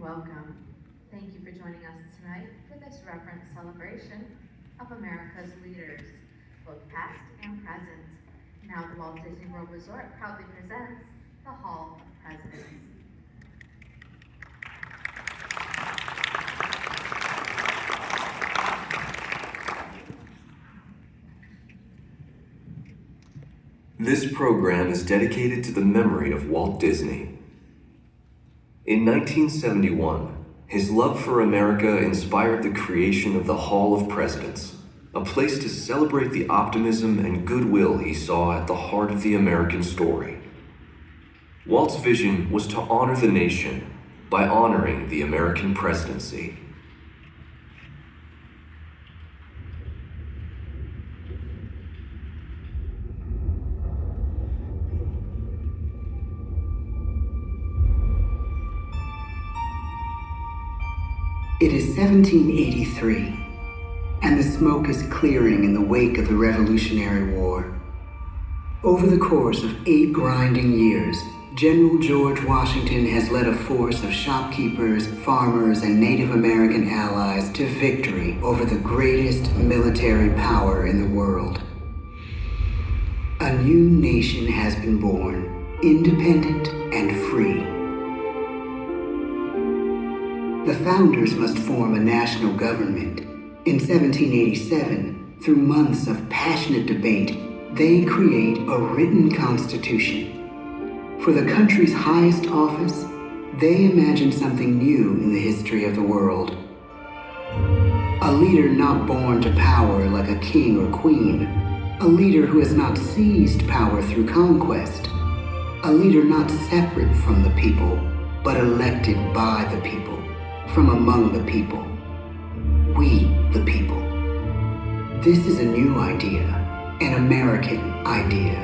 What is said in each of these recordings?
welcome. Thank you for joining us tonight for this reverent celebration of America's leaders, both past and present. Now the Walt Disney World Resort proudly presents the Hall of Presidents. This program is dedicated to the memory of Walt Disney. In 1971, his love for America inspired the creation of the Hall of Presidents, a place to celebrate the optimism and goodwill he saw at the heart of the American story. Walt's vision was to honor the nation by honoring the American presidency. It is 1783, and the smoke is clearing in the wake of the Revolutionary War. Over the course of 8 grinding years, General George Washington has led a force of shopkeepers, farmers, and Native American allies to victory over the greatest military power in the world. A new nation has been born, independent and free. The founders must form a national government. In 1787, through months of passionate debate, they create a written constitution. For the country's highest office, they imagine something new in the history of the world. A leader not born to power like a king or queen. A leader who has not seized power through conquest. A leader not separate from the people, but elected by the people. From among the people. We, the people. This is a new idea, an American idea,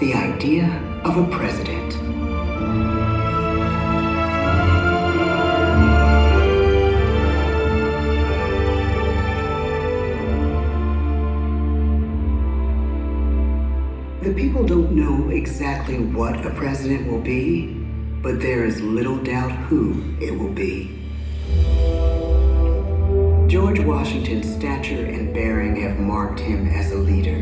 the idea of a president. The people don't know exactly what a president will be, but there is little doubt who it will be. George Washington's stature and bearing have marked him as a leader.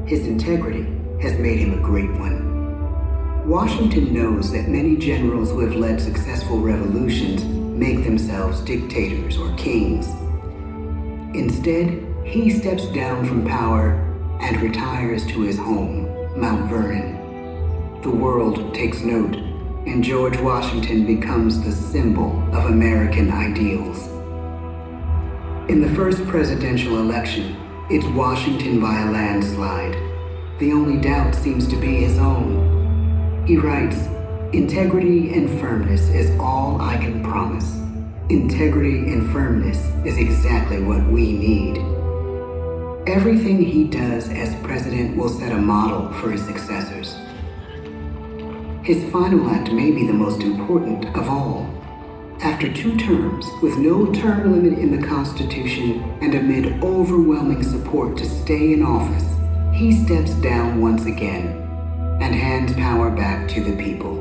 His integrity has made him a great one. Washington knows that many generals who have led successful revolutions make themselves dictators or kings. Instead, he steps down from power and retires to his home, Mount Vernon. The world takes note, and George Washington becomes the symbol of American ideals. In the first presidential election, it's Washington by a landslide. The only doubt seems to be his own. He writes, "Integrity and firmness is all I can promise. Integrity and firmness is exactly what we need." Everything he does as president will set a model for his successors. His final act may be the most important of all. After 2 terms, with no term limit in the Constitution and amid overwhelming support to stay in office, he steps down once again and hands power back to the people.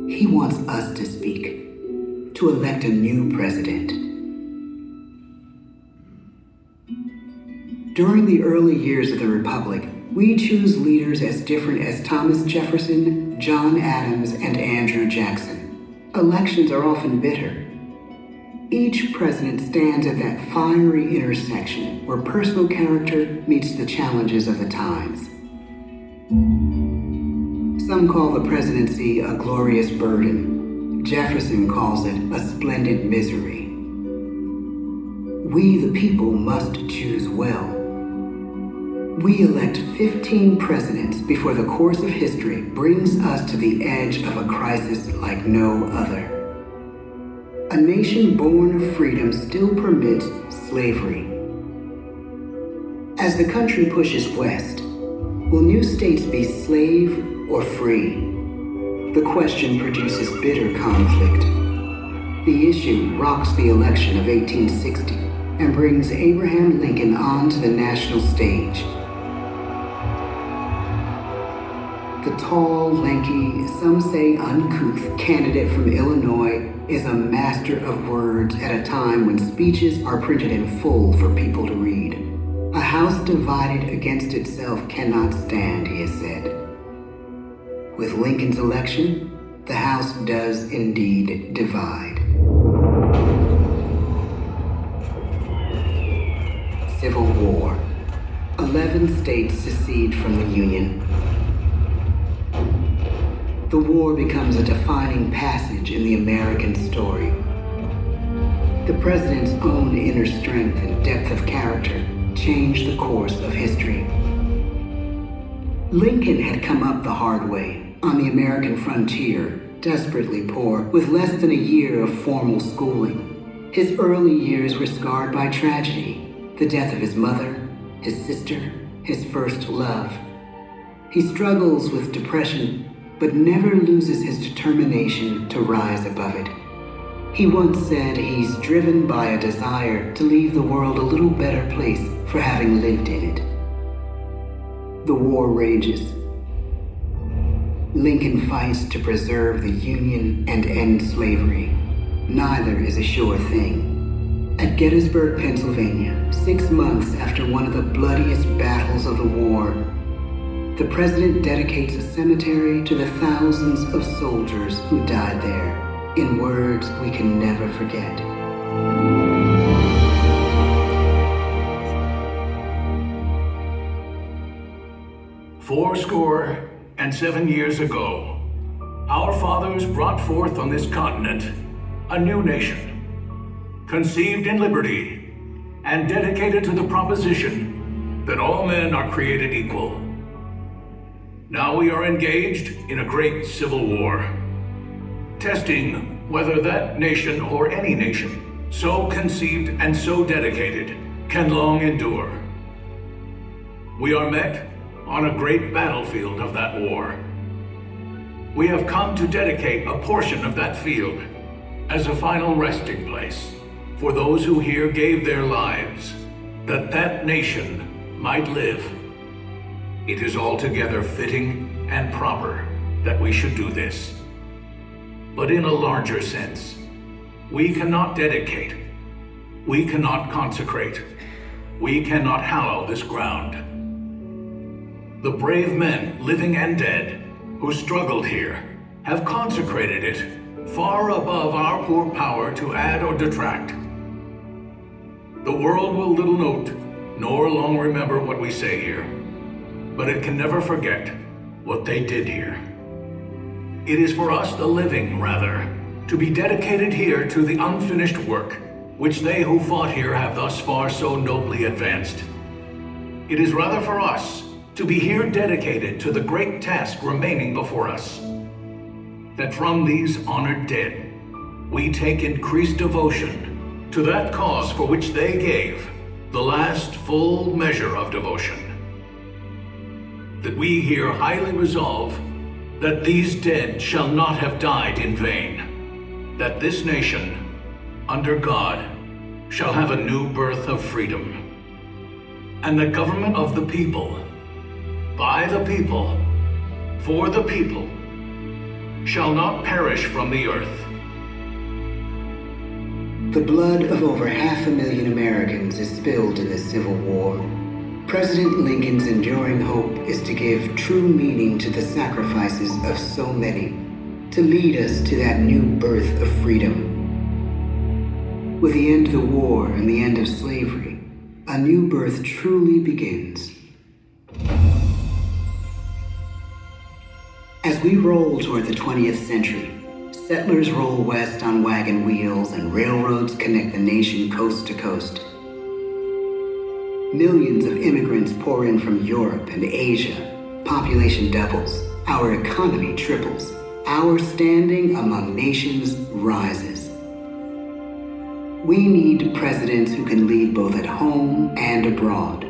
He wants us to speak, to elect a new president. During the early years of the Republic, we choose leaders as different as Thomas Jefferson, John Adams, and Andrew Jackson. Elections are often bitter. Each president stands at that fiery intersection where personal character meets the challenges of the times. Some call the presidency a glorious burden. Jefferson calls it a splendid misery. We, the people, must choose well. We elect 15 presidents before the course of history brings us to the edge of a crisis like no other. A nation born of freedom still permits slavery. As the country pushes west, will new states be slave or free? The question produces bitter conflict. The issue rocks the election of 1860 and brings Abraham Lincoln onto the national stage. The tall, lanky, some say uncouth candidate from Illinois is a master of words at a time when speeches are printed in full for people to read. A house divided against itself cannot stand, he has said. With Lincoln's election, the House does indeed divide. Civil War. 11 states secede from the Union. The war becomes a defining passage in the American story. The president's own inner strength and depth of character changed the course of history. Lincoln had come up the hard way on the American frontier, desperately poor, with less than a year of formal schooling. His early years were scarred by tragedy, the death of his mother, his sister, his first love. He struggles with depression, but never loses his determination to rise above it. He once said he's driven by a desire to leave the world a little better place for having lived in it. The war rages. Lincoln fights to preserve the Union and end slavery. Neither is a sure thing. At Gettysburg, Pennsylvania, 6 months after one of the bloodiest battles of the war, the president dedicates a cemetery to the thousands of soldiers who died there, in words we can never forget. "Fourscore-and-7 years ago, our fathers brought forth on this continent a new nation, conceived in liberty and dedicated to the proposition that all men are created equal. Now we are engaged in a great civil war, testing whether that nation or any nation, so conceived and so dedicated, can long endure. We are met on a great battlefield of that war. We have come to dedicate a portion of that field as a final resting place for those who here gave their lives, that that nation might live. It is altogether fitting and proper that we should do this. But in a larger sense, we cannot dedicate, we cannot consecrate, we cannot hallow this ground. The brave men, living and dead, who struggled here, have consecrated it far above our poor power to add or detract. The world will little note, nor long remember what we say here, but it can never forget what they did here. It is for us, the living, rather, to be dedicated here to the unfinished work which they who fought here have thus far so nobly advanced. It is rather for us to be here dedicated to the great task remaining before us, that from these honored dead we take increased devotion to that cause for which they gave the last full measure of devotion. That we here highly resolve that these dead shall not have died in vain, that this nation, under God, shall have a new birth of freedom, and the government of the people, by the people, for the people, shall not perish from the earth. The blood of over 500,000 Americans is spilled in this Civil War. President Lincoln's enduring hope is to give true meaning to the sacrifices of so many, to lead us to that new birth of freedom. With the end of the war and the end of slavery, a new birth truly begins. As we roll toward the 20th century, settlers roll west on wagon wheels and railroads connect the nation coast to coast. Millions of immigrants pour in from Europe and Asia. Population doubles. Our economy triples. Our standing among nations rises. We need presidents who can lead both at home and abroad.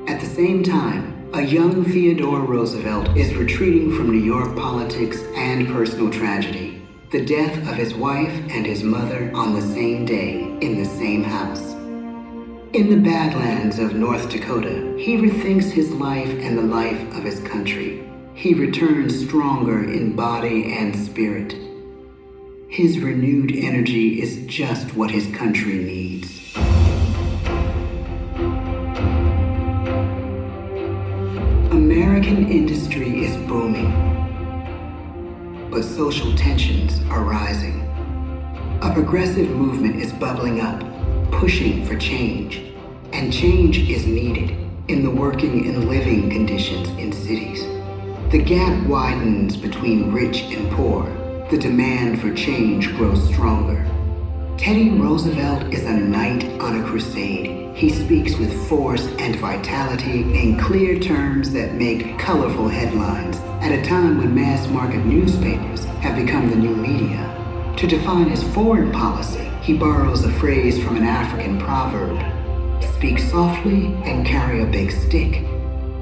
At the same time, a young Theodore Roosevelt is retreating from New York politics and personal tragedy. The death of his wife and his mother on the same day in the same house. In the Badlands of North Dakota, he rethinks his life and the life of his country. he returns stronger in body and spirit. His renewed energy is just what his country needs. American industry is booming, but social tensions are rising. A progressive movement is bubbling up, pushing for change, and change is needed in the working and living conditions in cities. The gap widens between rich and poor. The demand for change grows stronger. Teddy Roosevelt is a knight on a crusade. He speaks with force and vitality in clear terms that make colorful headlines at a time when mass market newspapers have become the new media. To define his foreign policy, he borrows a phrase from an African proverb: speak softly and carry a big stick.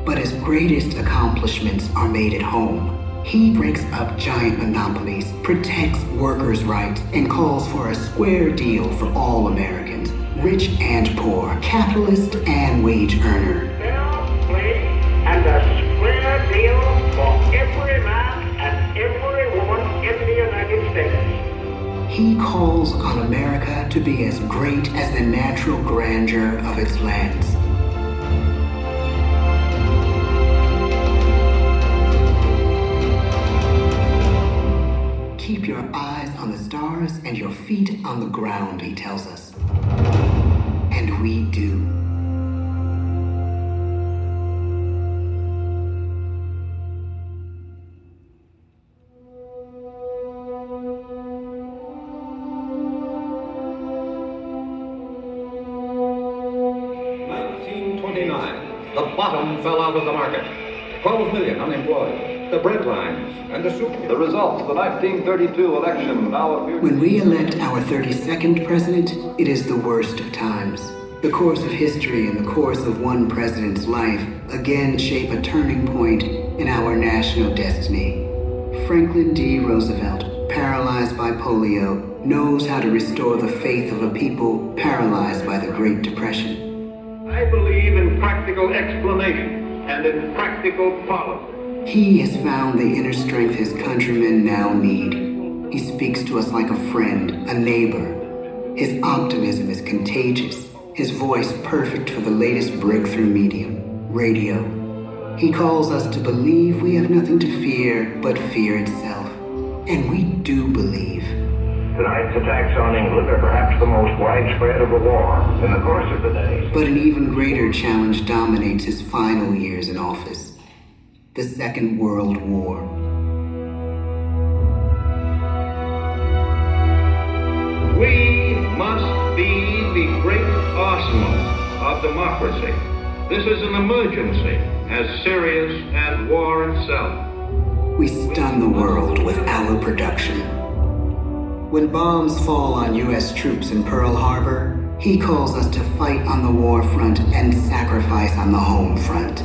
But his greatest accomplishments are made at home. He breaks up giant monopolies, protects workers' rights, and calls for a square deal for all Americans, rich and poor, capitalist and wage earner. Fair play and a square deal for every man and every woman in the United States. He calls on America to be as great as the natural grandeur of its lands. Keep your eyes on the stars and your feet on the ground, he tells us. And we do. The bottom fell out of the market. 12 million unemployed. The bread lines and the soup. The results of the 1932 election now appear. When we elect our 32nd president, it is the worst of times. The course of history and the course of one president's life again shape a turning point in our national destiny. Franklin D. Roosevelt, paralyzed by polio, knows how to restore the faith of a people paralyzed by the Great Depression. I believe in practical explanation and in practical policy. He has found the inner strength his countrymen now need. He speaks to us like a friend, a neighbor. His optimism is contagious, his voice perfect for the latest breakthrough medium, radio. He calls us to believe we have nothing to fear but fear itself. And we do believe. Tonight's attacks on England are perhaps the most widespread of the war in the course of the day. But an even greater challenge dominates his final years in office. The Second World War. We must be the great arsenal of democracy. This is an emergency as serious as war itself. We stun the world with our production. When bombs fall on U.S. troops in Pearl Harbor, he calls us to fight on the war front and sacrifice on the home front.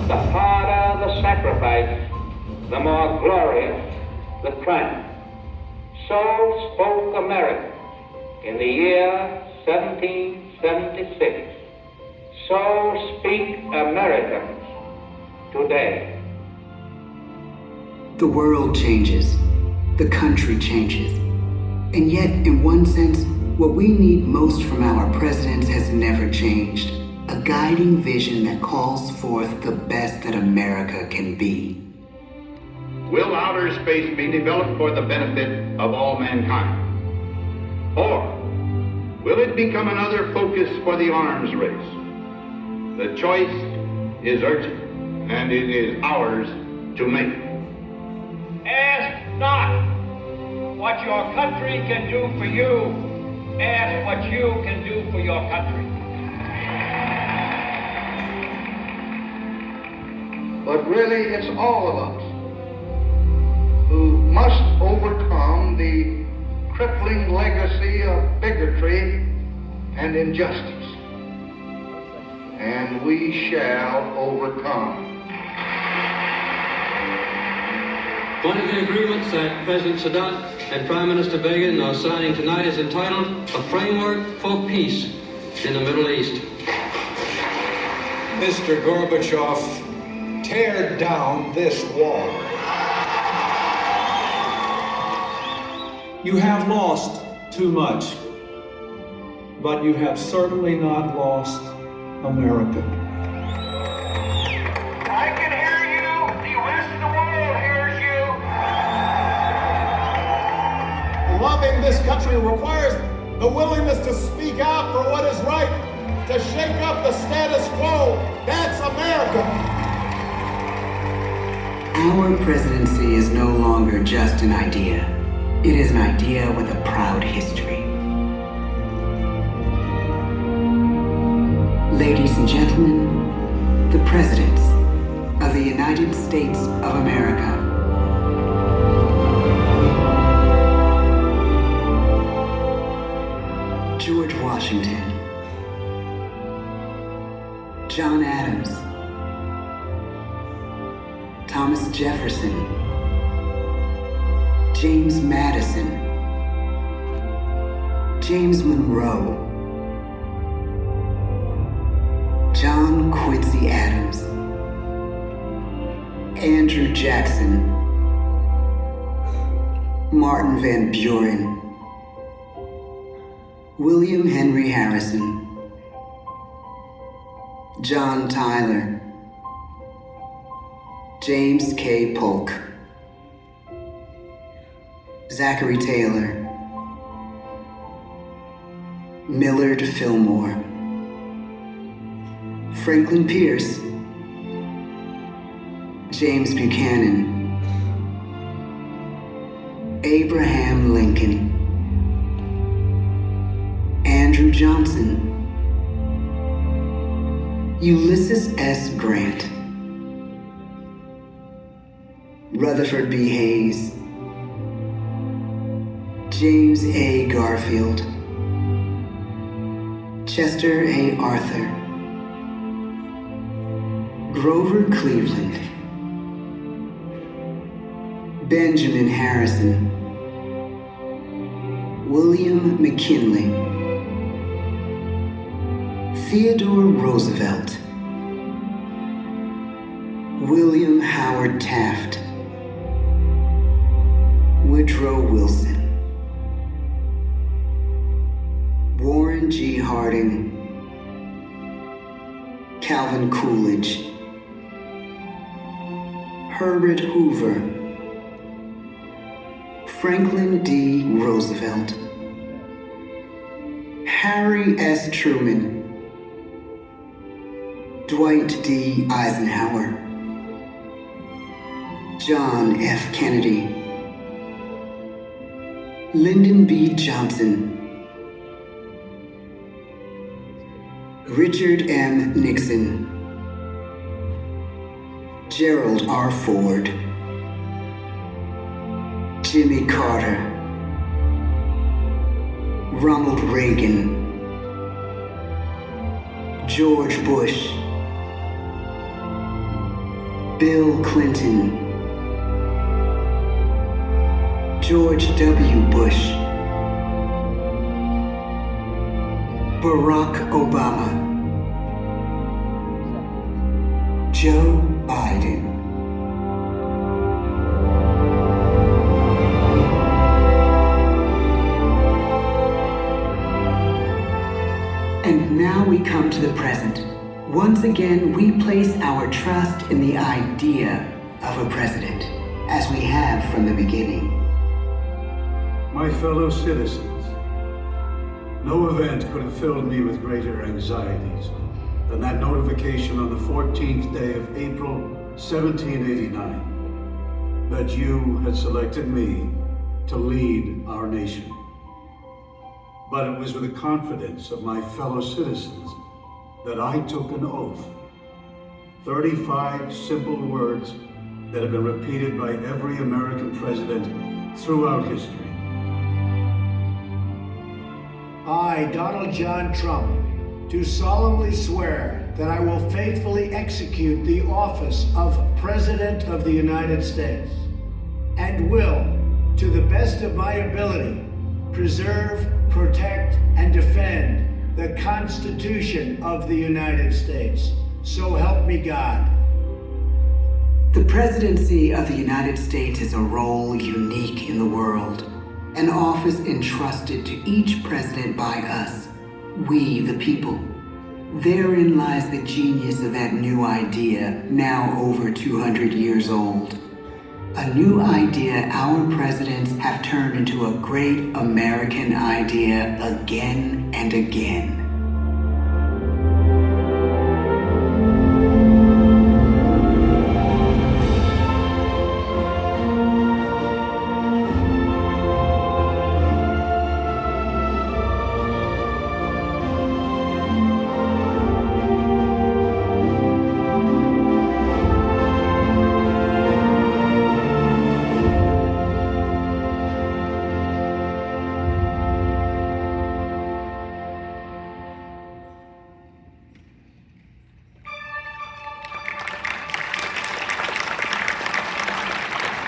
The harder the sacrifice, the more glorious the triumph. So spoke America in the year 1776. So speak Americans today. The world changes. The country changes. And yet, in one sense, what we need most from our presidents has never changed. A guiding vision that calls forth the best that America can be. Will outer space be developed for the benefit of all mankind? Or will it become another focus for the arms race? The choice is urgent, and it is ours to make. Ask not what your country can do for you. Ask what you can do for your country. But really, it's all of us who must overcome the crippling legacy of bigotry and injustice. And we shall overcome. One of the agreements that President Sadat and Prime Minister Begin are signing tonight is entitled A Framework for Peace in the Middle East. Mr. Gorbachev, tear down this wall. You have lost too much, but you have certainly not lost America. I can hear you. The rest of the world hears you. Loving this country requires the willingness to speak out for what is right, to shake up the status quo. That's America. Our presidency is no longer just an idea. It is an idea with a proud history. Ladies and gentlemen, the presidents of the United States of America. George Washington, John Adams, Thomas Jefferson, James Madison, James Monroe, John Quincy Adams, Andrew Jackson, Martin Van Buren, William Henry Harrison, John Tyler, James K. Polk, Zachary Taylor, Millard Fillmore, Franklin Pierce, James Buchanan, Abraham Lincoln, Andrew Johnson, Ulysses S. Grant, Rutherford B. Hayes, James A. Garfield, Chester A. Arthur, Grover Cleveland, Benjamin Harrison, William McKinley, Theodore Roosevelt, William Howard Taft, Woodrow Wilson, Warren G. Harding, Calvin Coolidge, Herbert Hoover, Franklin D. Roosevelt, Harry S. Truman, Dwight D. Eisenhower, John F. Kennedy, Lyndon B. Johnson, Richard M. Nixon, Gerald R. Ford, Jimmy Carter, Ronald Reagan, George Bush, Bill Clinton, George W. Bush, Barack Obama, Joe Biden. And now we come to the present. Once again, we place our trust in the idea of a president, as we have from the beginning. My fellow citizens, no event could have filled me with greater anxieties than that notification on the 14th day of April, 1789, that you had selected me to lead our nation. But it was with the confidence of my fellow citizens that I took an oath. 35 simple words that have been repeated by every American president throughout history. I, Donald John Trump, do solemnly swear that I will faithfully execute the office of President of the United States and will, to the best of my ability, preserve, protect, and defend the Constitution of the United States. So help me God. The presidency of the United States is a role unique in the world, an office entrusted to each president by us, we the people. Therein lies the genius of that new idea, now over 200 years old. A new idea our presidents have turned into a great American idea again and again.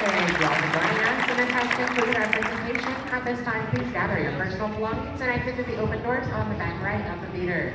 Thank you all for joining us, and this has concluded our presentation. At this time, please gather your personal belongings and exit to the open doors on the back right of the theater.